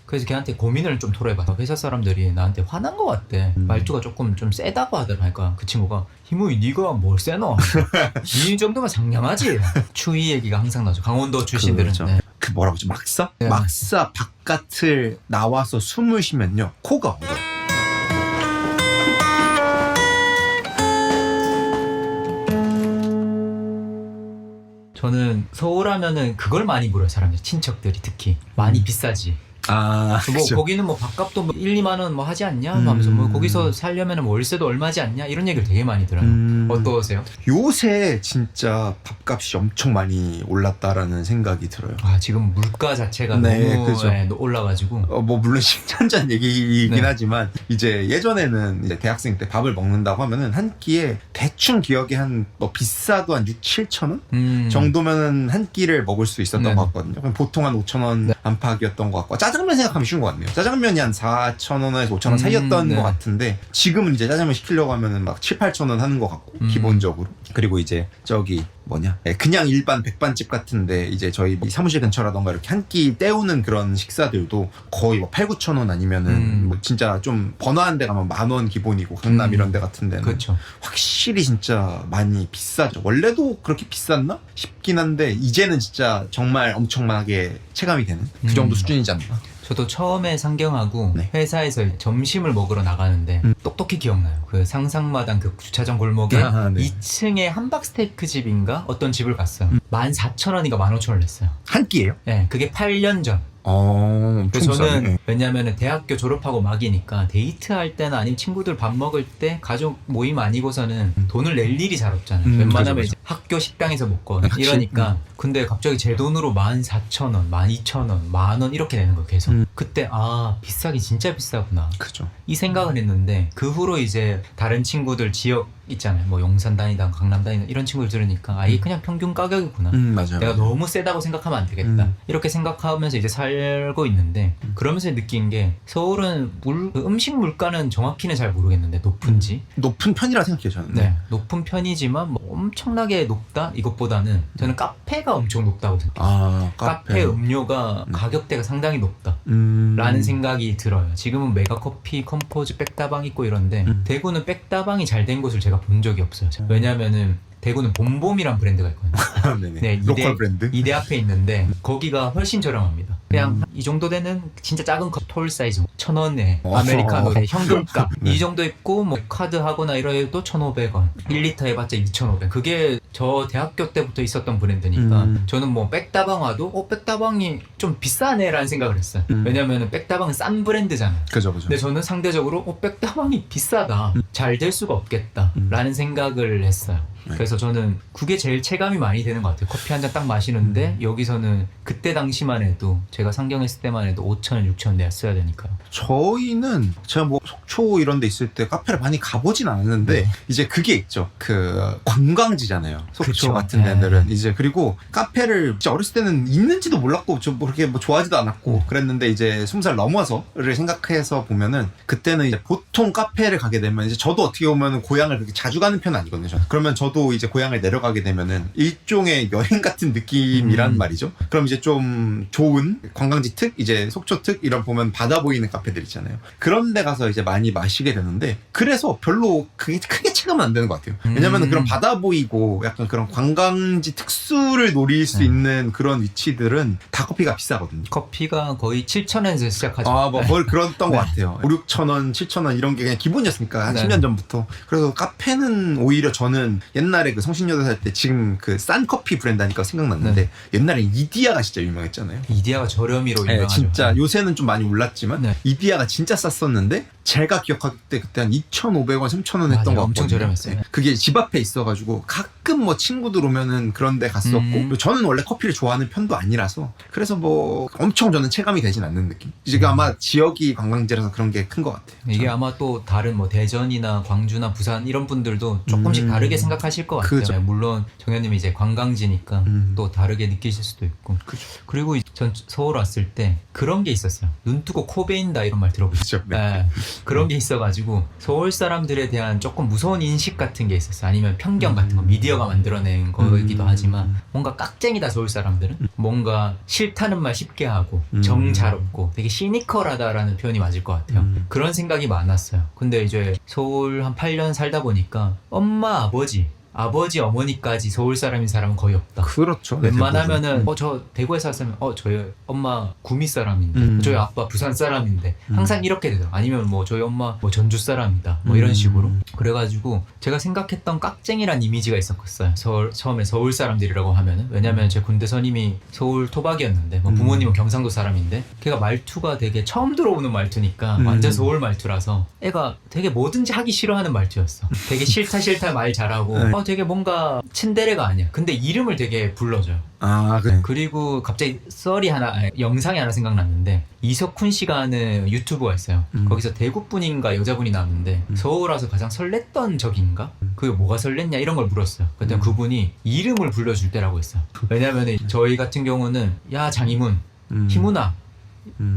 그래서 걔한테 고민을 좀 토로해봐. 회사 사람들이 나한테 화난 것 같대. 말투가 조금 좀 세다고 하더라니까. 그 친구가 희무이 네가 뭘 세노? 이 정도면 상냥하지. 추위 얘기가 항상 나죠. 강원도 출신들은. 그렇죠. 네. 그 뭐라고 하지? 막사? 네. 막사 바깥을 나와서 숨을 쉬면요 코가 얼어요. 저는 서울 하면은 그걸 많이 물어요. 사람들 친척들이 특히 많이 비싸지. 아, 뭐 그죠. 거기는 뭐 밥값도 뭐 1, 2만 원 뭐 하지 않냐? 하면서 뭐 거기서 살려면 월세도 얼마지 않냐? 이런 얘기를 되게 많이 들어요. 어떠세요? 요새 진짜 밥값이 엄청 많이 올랐다라는 생각이 들어요. 아 지금 물가 자체가 네, 너무 그죠. 올라가지고 뭐 물론 10년 전 얘기이긴 네. 하지만 이제 예전에는 이제 대학생 때 밥을 먹는다고 하면은 한 끼에 대충 기억에 한 뭐 비싸도 한 6, 7천 원 정도면은 한 끼를 먹을 수 있었던 네. 것 같거든요. 그럼 보통 한 5천 원 네. 안팎이었던 것 같고 짜장면 생각하면 쉬운 것 같네요. 짜장면이 한 4천 원에서 5천 원 사이였던 네. 것 같은데 지금은 이제 짜장면 시키려고 하면은 막 7, 8천 원 하는 것 같고 기본적으로. 그리고 이제 저기 뭐냐 그냥 일반 백반집 같은데 이제 저희 사무실 근처라던가 이렇게 한 끼 때우는 그런 식사들도 거의 뭐 8, 9천 원 아니면은 뭐 진짜 좀 번화한 데 가면 10,000원 기본이고 강남 이런 데 같은 데는 그렇죠. 확실히 진짜 많이 비싸죠. 원래도 그렇게 비쌌나 싶긴 한데 이제는 진짜 정말 엄청나게 체감이 되는 그 정도 수준이지 않나. 저도 처음에 상경하고 네. 회사에서 점심을 먹으러 나가는데 똑똑히 기억나요. 그 상상마당 그 주차장 골목에 아, 네. 2층에 함박스테이크 집인가 어떤 집을 갔어요. 14,000원인가 15,000원 냈어요. 한 끼예요? 네, 그게 8년 전. 엄청 그래서 저는 비싸네. 왜냐면은 대학교 졸업하고 막이니까 데이트할 때나 아니면 친구들 밥 먹을 때 가족 모임 아니고서는 돈을 낼 일이 잘 없잖아요. 웬만하면 그죠, 이제 학교 식당에서 먹고 그치. 이러니까 근데 갑자기 제 돈으로 14,000원, 12,000원, 10,000원 이렇게 내는 거예요. 계속. 그때 아 비싸기 진짜 비싸구나 그죠. 이 생각을 했는데 그 후로 이제 다른 친구들 지역 있잖아요. 뭐 용산 다니던 강남 다니던 이런 친구들 들으니까 아 이게 그냥 평균 가격이구나. 맞아요. 내가 너무 세다고 생각하면 안 되겠다. 이렇게 생각하면서 이제 살고 있는데 그러면서 느낀 게 서울은 그 음식 물가는 정확히는 잘 모르겠는데 높은지 높은 편이라 생각해요 저는. 네 높은 편이지만 뭐 엄청나게 높다 이것보다는 저는 카페가 엄청 높다고 생각해요. 아 카페 음료가 가격대가 상당히 높다 음. 라는 생각이 들어요. 지금은 메가커피, 컴포즈, 백다방 있고 이런데 대구는 백다방이 잘 된 곳을 제가 본 적이 없어요. 왜냐면은 대구는 봄봄이란 브랜드가 있거든요. 네네. 네, 로컬 브랜드. 이대 앞에 있는데 거기가 훨씬 저렴합니다. 그냥 이 정도 되는 진짜 작은 컵 톨 사이즈 1,000원에 아메리카노에 현금값 네. 이 정도 있고 뭐 카드 하거나 이래도 1,500원 1리터 해봤자 2,500원 그게 저 대학교 때부터 있었던 브랜드니까 저는 뭐 백다방 와도 백다방이 좀 비싸네 라는 생각을 했어요. 왜냐면은 백다방은 싼 브랜드잖아요. 그죠 그죠. 근데 저는 상대적으로 백다방이 비싸다 잘 될 수가 없겠다 라는 생각을 했어요. 그래서 저는 그게 제일 체감이 많이 되는 것 같아요. 커피 한 잔 딱 마시는데 여기서는 그때 당시만 해도 제가 상경했을 때만 해도 5,000원, 6,000원 내야 되니까요. 저희는 제가 뭐 속초 이런 데 있을 때 카페를 많이 가보진 않았는데 이제 그게 있죠. 그 관광지잖아요. 속초 그쵸. 같은 네. 데들은 이제 그리고 카페를 진짜 어렸을 때는 있는지도 몰랐고 좀 그렇게 뭐 좋아하지도 않았고 그랬는데 이제 20살 넘어서를 생각해서 보면은 그때는 이제 보통 카페를 가게 되면 이제 저도 어떻게 보면 고향을 그렇게 자주 가는 편은 아니거든요. 저는. 그러면 저도 이제 고향을 내려가게 되면은 일종의 여행 같은 느낌이란 말이죠. 그럼 이제 좀 좋은 관광지 특 이제 속초 특 이런 보면 바다 보이는 카페들 있잖아요. 그런 데 가서 이제 많이 마시게 되는데 그래서 별로 그게 크게 체감은 안 되는 것 같아요. 왜냐면은 그런 바다 보이고 약간 그런 관광지 특수를 노릴 수 있는 그런 위치들은 다 커피가 비싸거든요. 커피가 거의 7,000원에서 시작하죠. 아, 뭐, 거의 그랬던 네. 것 같아요. 5, 6,000원, 7,000원 이런 게 그냥 기본이었으니까, 한 네. 10년 전부터. 그래서 카페는 오히려 저는 옛날에 그 성신여대 살 때 지금 그 싼 커피 브랜드 하니까 생각났는데, 옛날에 이디야가 진짜 유명했잖아요. 이디야가 저렴이로 네, 유명하죠. 진짜 요새는 좀 많이 올랐지만, 네. 이디야가 진짜 쌌었는데, 제가 기억할 때 그때 한 2,500원, 3,000원 했던 것 같거든요. 엄청 저렴했어요. 네. 그게 집 앞에 있어가지고 가끔 뭐 친구들 오면은 그런 데 갔었고 그리고 저는 원래 커피를 좋아하는 편도 아니라서 그래서 뭐 엄청 저는 체감이 되진 않는 느낌. 이제 아마 지역이 관광지라서 그런 게 큰 것 같아요. 이게 저는. 아마 또 다른 뭐 대전이나 광주나 부산 이런 분들도 조금씩 다르게 생각하실 것 같아요. 그죠. 물론 정현님이 이제 관광지니까 또 다르게 느끼실 수도 있고. 그죠. 그리고 전 서울 왔을 때 그런 게 있었어요. 눈 뜨고 코 베인다 이런 말 들어보셨죠? 그죠. 네. 그런 게 있어가지고 서울 사람들에 대한 조금 무서운 인식 같은 게 있었어요. 아니면 편견 같은 거 미디어가 만들어낸 거이기도 하지만 뭔가 깍쟁이다 서울 사람들은 뭔가 싫다는 말 쉽게 하고 정 잘 없고 되게 시니컬하다라는 표현이 맞을 것 같아요. 그런 생각이 많았어요. 근데 이제 서울 한 8년 살다 보니까 엄마 아버지 어머니까지 서울 사람인 사람은 거의 없다. 그렇죠. 웬만하면은 저 대구에 살았으면 저희 엄마 구미 사람인데 저희 아빠 부산 사람인데 항상 이렇게 되죠. 아니면 뭐 저희 엄마 뭐 전주 사람이다 뭐 이런 식으로. 그래가지고 제가 생각했던 깍쟁이란 이미지가 있었어요. 처음에 서울 사람들이라고 하면은. 왜냐면 제 군대 선임이 서울 토박이었는데 뭐 부모님은 경상도 사람인데 걔가 말투가 되게 처음 들어오는 말투니까 완전 서울 말투라서 애가 되게 뭐든지 하기 싫어하는 말투였어. 되게 싫다 말 잘하고 되게 뭔가 츤데레가 아니야. 근데 이름을 되게 불러줘요. 아, 그래. 그리고 갑자기 영상이 하나 생각났는데 이석훈 씨가 하는 유튜브가 있어요. 거기서 대구분인가 여자분이 나왔는데 서울 와서 가장 설렜던 적인가? 그게 뭐가 설렜냐 이런 걸 물었어요. 그때 그분이 이름을 불러줄 때라고 했어요. 왜냐면 저희 같은 경우는 야 장이문, 희문아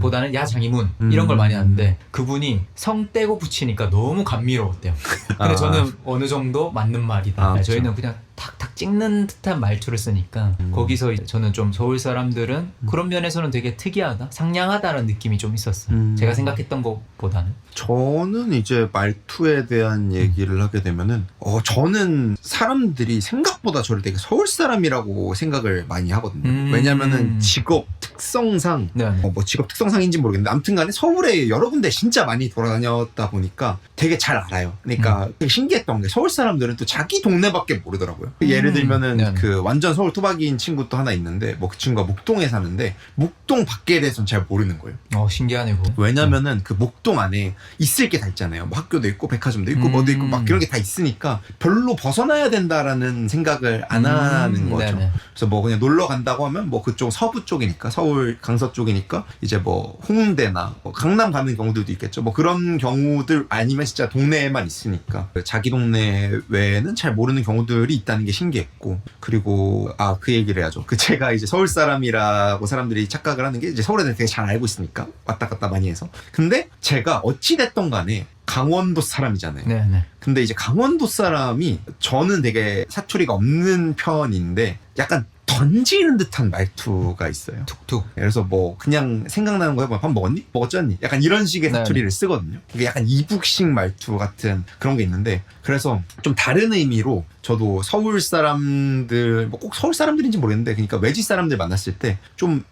보다는 야 장이문 이런 걸 많이 하는데 그분이 성 떼고 붙이니까 너무 감미로웠대요. 근데 저는 어느 정도 맞는 말이다. 저희는 그냥 탁탁 찍는 듯한 말투를 쓰니까 거기서 저는 좀 서울 사람들은 그런 면에서는 되게 특이하다, 상냥하다는 느낌이 좀 있었어요. 제가 생각했던 것보다는. 저는 이제 말투에 대한 얘기를 하게 되면은 저는 사람들이 생각보다 저를 되게 서울 사람이라고 생각을 많이 하거든요. 왜냐면은 직업 특성상 뭐 직업 특성상인지 모르겠는데 아무튼간에 서울에 여러 군데 진짜 많이 돌아다녔다 보니까 되게 잘 알아요. 그러니까 되게 신기했던 게 서울 사람들은 또 자기 동네밖에 모르더라고요. 예를 들면은 그 완전 서울 토박이인 친구 또 하나 있는데 뭐 그 친구가 목동에 사는데 목동 밖에 대해서는 잘 모르는 거예요. 신기하네 그거. 왜냐면은 그 목동 안에 있을 게 다 있잖아요. 뭐 학교도 있고 백화점도 있고 뭐도 있고 막 그런 게 다 있으니까 별로 벗어나야 된다라는 생각을 안 하는 거죠. 그래서 뭐 그냥 놀러 간다고 하면 뭐 그쪽 서부 쪽이니까 서울 강서 쪽이니까 이제 뭐 홍대나 뭐 강남 가는 경우들도 있겠죠. 뭐 그런 경우들 아니면 진짜 동네에만 있으니까 자기 동네 외에는 잘 모르는 경우들이 있다는 게 신기했고 그리고 그 얘기를 해야죠. 제가 이제 서울 사람이라고 사람들이 착각을 하는 게 이제 서울에 대해 되게 잘 알고 있으니까 왔다 갔다 많이 해서 근데 제가 어찌됐던 간에 강원도 사람이잖아요. 네네. 근데 이제 강원도 사람이 저는 되게 사투리가 없는 편인데 약간 던지는 듯한 말투가 있어요. 툭툭. 그래서 뭐 그냥 생각나는 거 해보면 밥 먹었니? 먹었잖니? 약간 이런 식의 사투리를 쓰거든요. 이게 약간 이북식 말투 같은 그런 게 있는데 그래서 좀 다른 의미로 저도 서울 사람들 뭐 꼭 서울 사람들인지 모르겠는데 그러니까 외지 사람들 만났을 때 좀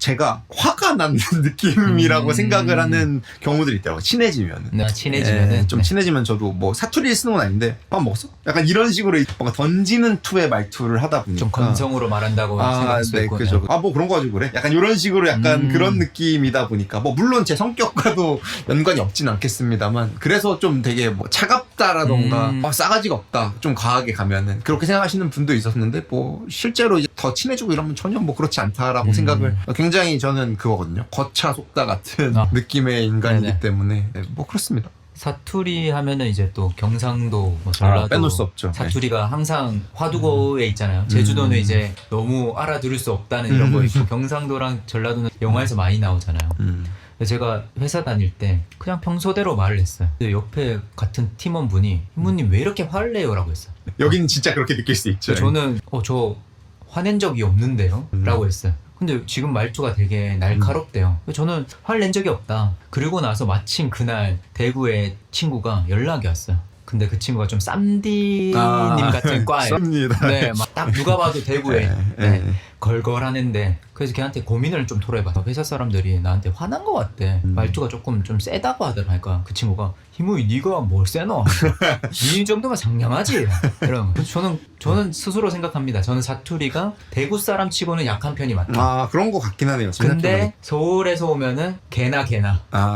제가 화가 나는 느낌이라고 생각을 하는 경우들이 있더라고요. 친해지면은. 친해지면은. 좀 친해지면 저도 뭐 사투리를 쓰는 건 아닌데 밥 먹었어? 약간 이런 식으로 뭔가 던지는 투의 말투를 하다 보니까. 좀 건성으로 말한다고 생각할 수 있고. 그죠. 뭐 그런 거 가지고 그래? 약간 이런 식으로 약간 그런 느낌이다 보니까 뭐 물론 제 성격과도 연관이 없진 않겠습니다만 그래서 좀 되게 뭐 차갑다라던가 싸가지가 없다. 좀 과하게 가면은 그렇게 생각하시는 분도 있었는데 뭐 실제로 이제 더 친해지고 이러면 전혀 뭐 그렇지 않다라고 생각을 굉장히 저는 그거거든요. 거차 속다 같은 느낌의 인간이기 네네. 때문에 뭐 그렇습니다. 사투리 하면은 이제 또 경상도, 뭐 전라도 빼놓을 수 없죠. 사투리가 항상 화두고에 있잖아요. 제주도는 이제 너무 알아들을 수 없다는 이런 거 있고 경상도랑 전라도는 영화에서 많이 나오잖아요. 제가 회사 다닐 때 그냥 평소대로 말을 했어요. 근데 옆에 같은 팀원분이 희무님 왜 이렇게 화를 내요? 라고 했어요. 여기는 진짜 그렇게 느낄 수 있죠. 저는 저 화낸 적이 없는데요? 라고 했어요. 근데 지금 말투가 되게 날카롭대요. 저는 화를 낸 적이 없다. 그리고 나서 마침 그날 대구에 친구가 연락이 왔어요. 근데 그 친구가 좀 쌈디님 같은 과예요. 쌉니다. 네, 막 딱 누가 봐도 대구에 걸걸하는데 그래서 걔한테 고민을 좀 토로해봐. 회사 사람들이 나한테 화난 것 같대. 말투가 조금 좀 세다고 하더라니까. 그 친구가 희무이 네가 뭘 세노? 이 정도면 상냥하지. 이런. 저는 스스로 생각합니다. 저는 사투리가 대구 사람 치고는 약한 편이 맞다. 그런 거 같긴 하네요. 근데 서울에서 오면은 개나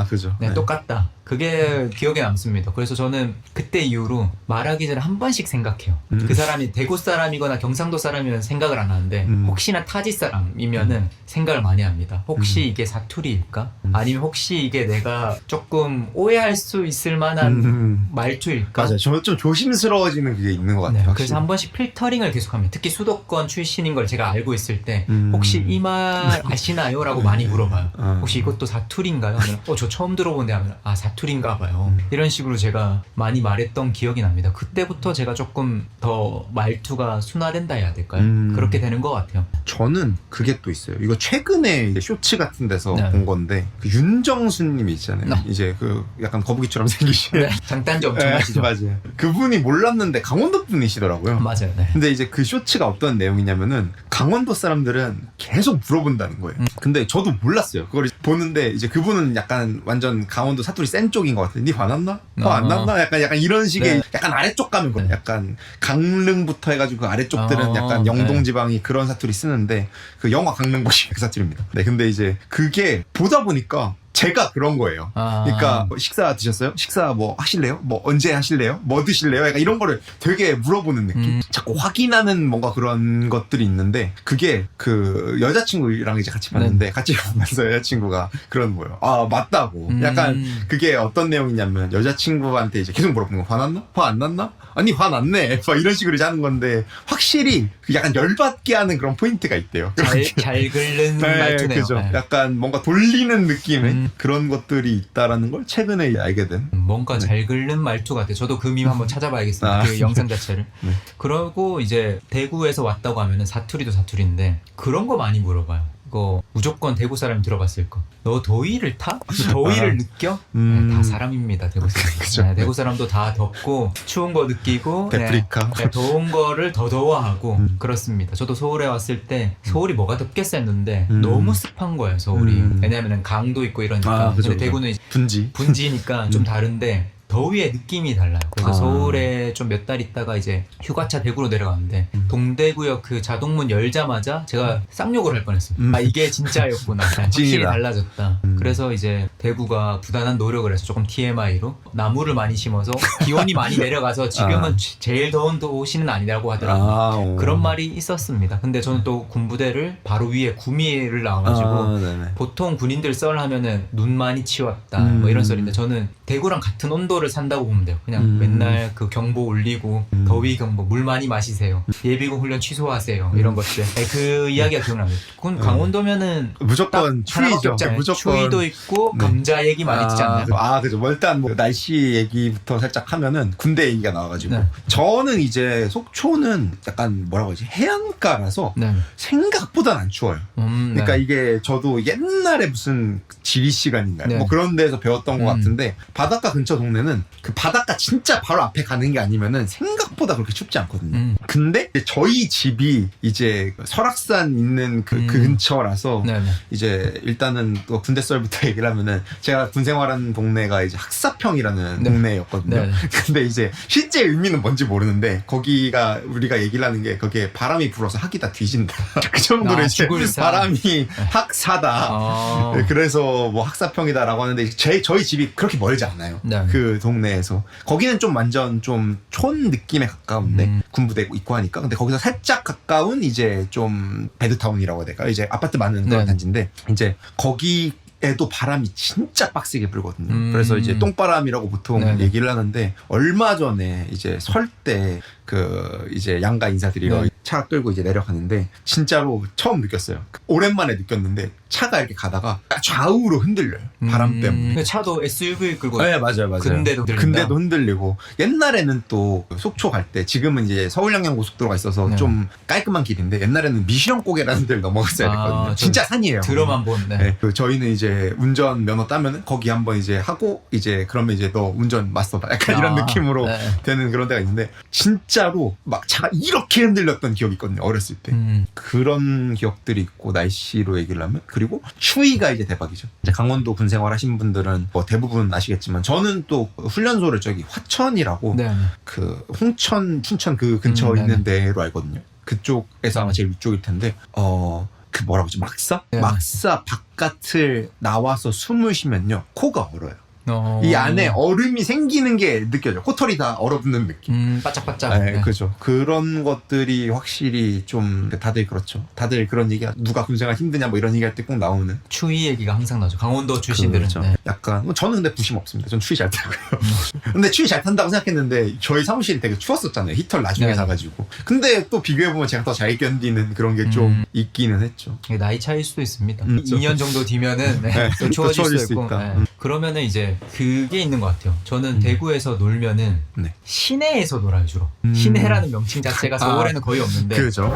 그죠. 네, 똑같다. 그게 기억에 남습니다. 그래서 저는 그때 이후로 말하기 전에 한 번씩 생각해요. 그 사람이 대구 사람이거나 경상도 사람이면 생각을 안 하는데 혹시나 타지 사람이면은 때는 생각을 많이 합니다. 혹시 이게 사투리일까? 아니면 혹시 이게 내가 조금 오해할 수 있을 만한 말투일까? 맞아요. 저 좀 조심스러워지는 게 있는 것 같아요. 네, 확실히. 그래서 한 번씩 필터링을 계속합니다. 특히 수도권 출신인 걸 제가 알고 있을 때 혹시 이 말 아시나요? 라고 많이 물어봐요. 혹시 이것도 사투리인가요? 하면 저 처음 들어본데 하면 사투리인가 봐요. 이런 식으로 제가 많이 말했던 기억이 납니다. 그때부터 제가 조금 더 말투가 순화된다 해야 될까요? 그렇게 되는 것 같아요. 저는 그게 또 있어요. 이거 최근에 이제 쇼츠 같은 데서 네. 본 건데 그 윤정수님 있잖아요. 네. 이제 그 약간 거북이처럼 생기신 네, 장단지 엄청 하시죠. 맞아요. 그분이 몰랐는데 강원도 분이시더라고요. 맞아요. 네. 근데 이제 그 쇼츠가 어떤 내용이냐면은 강원도 사람들은 계속 물어본다는 거예요. 근데 저도 몰랐어요. 그걸 보는데 이제 그분은 약간 완전 강원도 사투리 센 쪽인 것 같아요. 니 화났나? 화 안 났나? 약간 이런 식의 네. 약간 아래쪽 가면 그래요. 약간 강릉부터 해가지고 그 아래쪽들은 약간 영동 지방이 그런 사투리 쓰는데 그 영화 강릉 보시면 그 사투리입니다. 네, 근데 이제 그게 보다 보니까 제가 그런 거예요. 그러니까 뭐 식사 드셨어요? 식사 뭐 하실래요? 뭐 언제 하실래요? 뭐 드실래요? 약간 이런 거를 되게 물어보는 느낌. 자꾸 확인하는 뭔가 그런 것들이 있는데 그게 그 여자친구랑 이제 같이 봤는데 같이 보면서 여자친구가 그러는 거예요. 아 맞다고. 약간 그게 어떤 내용이냐면 여자친구한테 이제 계속 물어보는 거. 화났나? 화 안 났나? 아니 화 났네. 막 이런 식으로 이제 하는 건데 확실히 약간 열받게 하는 그런 포인트가 있대요. 잘 긁는 말투네요. 그죠. 네. 약간 뭔가 돌리는 느낌의 그런 것들이 있다라는 걸 최근에 알게 된. 뭔가 잘 긁는 말투 같아요. 저도 그 밈 한번 찾아봐야겠습니다. 그 영상 자체를. 네. 그러고 이제 대구에서 왔다고 하면은 사투리도 사투리인데 그런 거 많이 물어봐요. 이거 무조건 대구 사람이 들어봤을 거. 너 더위를 타? 너 더위를 느껴? 네, 다 사람입니다. 대구 사람. 그죠. 네, 대구 사람도 다 덥고 추운 거 느끼고 데프리카. 네, 더운 거를 더 더워하고 그렇습니다. 저도 서울에 왔을 때 서울이 뭐가 덥겠어 했는데 너무 습한 거예요. 서울이. 왜냐하면 강도 있고 이러니까. 그죠, 근데 그죠. 대구는 이제 분지. 분지니까 좀 다른데 더위의 느낌이 달라요. 그래서 서울에 좀 몇 달 있다가 이제 휴가차 대구로 내려갔는데 동대구역 그 자동문 열자마자 제가 쌍욕을 할 뻔했어요. 아 이게 진짜였구나. 확실히 찐이다. 달라졌다. 그래서 이제 대구가 부단한 노력을 해서 조금 TMI로 나무를 많이 심어서 기온이 많이 내려가서 지금은 제일 더운 도시는 아니라고 하더라고요. 그런 말이 있었습니다. 근데 저는 또 군부대를 바로 위에 구미를 나와가지고 네네. 보통 군인들 썰 하면은 눈 많이 치웠다 뭐 이런 썰인데 저는 대구랑 같은 온도를 산다고 보면 돼요. 그냥 맨날 그 경보 울리고 더위 경보 물 많이 마시세요. 예비군 훈련 취소하세요. 이런 것들. 네, 그 이야기가 기억납니다. 그건 강원도면은 무조건 추위죠. 무조건 추위도 있고 감자 얘기 많이 듣지 않나요? 그죠. 뭐 일단 뭐 날씨 얘기부터 살짝 하면은 군대 얘기가 나와가지고 네. 저는 이제 속초는 약간 뭐라고 하지 해안가라서 네. 생각보다는 안 추워요. 그러니까 네. 이게 저도 옛날에 무슨 지리 시간인가요? 네. 뭐 그런 데서 배웠던 것 같은데 바닷가 근처 동네는 그 바닷가 진짜 바로 앞에 가는 게 아니면은 생각보다 그렇게 춥지 않거든요. 근데 저희 집이 이제 설악산 있는 그 근처라서 네. 네. 이제 일단은 또 군대 썰부터 얘기를 하면은 제가 군 생활하는 동네가 이제 학사평이라는 네. 동네였거든요. 네. 근데 이제 실제 의미는 뭔지 모르는데 거기가 우리가 얘기를 하는 게 거기에 바람이 불어서 학이 다 뒤진다. 그 정도로 이제 죽을 사. 바람이 학사다. 네, 그래서 뭐 학사평이다라고 하는데 저희 집이 그렇게 멀지 않아요. 네. 그 동네에서 거기는 좀 완전 좀 촌 느낌에 가까운데 군부대 있고 하니까 근데 거기서 살짝 가까운 이제 좀 배드타운이라고 해야 될까 이제 아파트 많은 그런 네. 단지인데 이제 거기에도 바람이 진짜 빡세게 불거든요. 그래서 이제 똥바람이라고 보통 네네. 얘기를 하는데 얼마 전에 이제 설 때 그 이제 양가 인사드리러 네. 차 끌고 이제 내려가는데 진짜로 처음 느꼈어요. 오랜만에 느꼈는데 차가 이렇게 가다가 좌우로 흔들려요. 바람 때문에. 근데 차도 SUV 끌고 네, 맞아요. 근데도 흔들린다? 근데도 흔들리고 옛날에는 또 속초 갈 때 지금은 이제 서울 양양 고속도로가 있어서 네. 좀 깔끔한 길인데 옛날에는 미시령고개라는 데를 넘어갔어야 됐거든요. 진짜 산이에요. 들어만 본. 네. 네, 그 저희는 이제 운전 면허 따면은 거기 한번 이제 하고 이제 그러면 이제 너 운전 마스터다 약간 이런 느낌으로 네. 되는 그런 데가 있는데 진짜로 막 차가 이렇게 흔들렸던 기억이 있거든요. 어렸을 때. 그런 기억들이 있고 날씨로 얘기를 하면 그리고 추위가 이제 대박이죠. 이제 강원도 군 생활 하신 분들은 뭐 대부분 아시겠지만 저는 또 훈련소를 저기 화천이라고 네. 그 홍천 춘천 그 근처에 네네. 있는 데로 알거든요. 그쪽에서 아마 제일 위쪽일 텐데 그 뭐라고 하지 막사? 네. 막사 바깥을 나와서 숨을 쉬면요 코가 얼어요. 이 안에 얼음이 생기는 게 느껴져. 코털이 다 얼어붙는 느낌. 바짝바짝. 네, 그죠. 그런 것들이 확실히 좀 다들 그렇죠. 다들 그런 얘기가 누가 군생활 힘드냐 뭐 이런 얘기할 때 꼭 나오는. 추위 얘기가 항상 나죠. 강원도 출신들은. 그렇죠. 네. 약간 저는 근데 부심 없습니다. 전 추위 잘 타고요. 근데 추위 잘 탄다고 생각했는데 저희 사무실이 되게 추웠었잖아요. 히터를 나중에 네. 사가지고. 근데 또 비교해보면 제가 더 잘 견디는 그런 게 좀 있기는 했죠. 이게 나이 차일 수도 있습니다. 그렇죠. 2년 정도 뒤면은 네, 네, 또 추워질 추워질 수 수 있고. 있다. 네. 그러면은 이제 그게 있는 것 같아요. 저는 대구에서 놀면은 네. 시내에서 놀아요 주로. 시내라는 명칭 자체가 서울에는 거의 없는데 그죠.